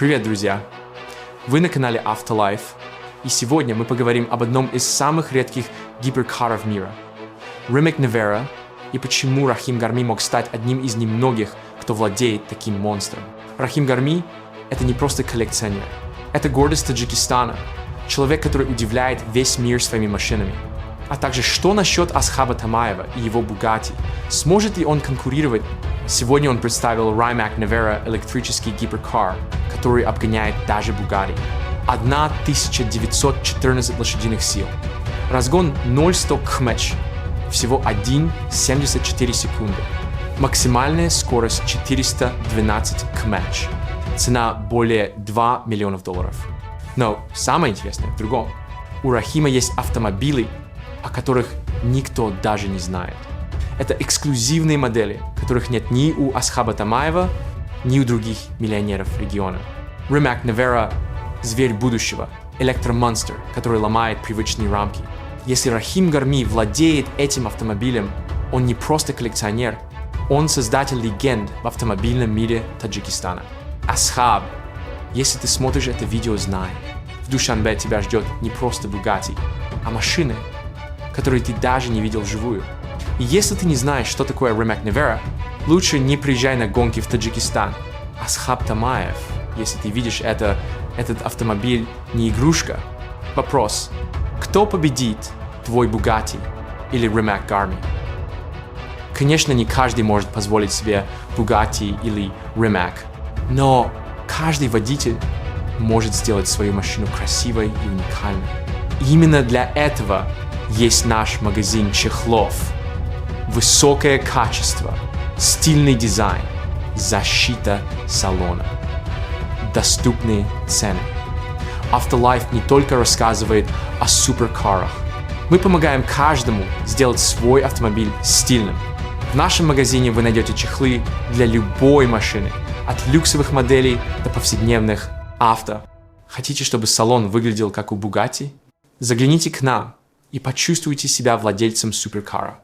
Привет, друзья! Вы на канале Автолайф, и сегодня мы поговорим об одном из самых редких гиперкаров мира – Rimac Nevera, и почему Рахим Гарми мог стать одним из немногих, кто владеет таким монстром. Рахим Гарми – это не просто коллекционер, это гордость Таджикистана, человек, который удивляет весь мир своими машинами. А также, что насчет Асхаба Тамаева и его Bugatti? Сможет ли он конкурировать? Сегодня он представил Rimac Nevera электрический гиперкар, который обгоняет даже Bugatti. 1914 лошадиных сил. Разгон 0-100 км, всего 1,74 секунды. Максимальная скорость 412 км. Цена более $2 миллиона. Но самое интересное в другом. У Рахима есть автомобили, о которых никто даже не знает. Это эксклюзивные модели, которых нет ни у Асхаба Тамаева, ни у других миллионеров региона. Rimac Nevera – зверь будущего, электромонстр, который ломает привычные рамки. Если Рахим Гарми владеет этим автомобилем, он не просто коллекционер, он создатель легенд в автомобильном мире Таджикистана. Асхаб, если ты смотришь это видео, знай, в Душанбе тебя ждет не просто Bugatti, а машины, которые ты даже не видел вживую. И если ты не знаешь, что такое Rimac Nevera, лучше не приезжай на гонки в Таджикистан. Асхаб Тамаев, если ты видишь этот автомобиль не игрушка. Вопрос: кто победит, твой Bugatti или Rimac Garmi? Конечно, не каждый может позволить себе Bugatti или Rimac, но каждый водитель может сделать свою машину красивой и уникальной. И именно для этого есть наш магазин чехлов. Высокое качество, стильный дизайн, защита салона, доступные цены. Автолайф не только рассказывает о суперкарах. Мы помогаем каждому сделать свой автомобиль стильным. В нашем магазине вы найдете чехлы для любой машины, от люксовых моделей до повседневных авто. Хотите, чтобы салон выглядел как у Bugatti? Загляните к нам и почувствуйте себя владельцем суперкара.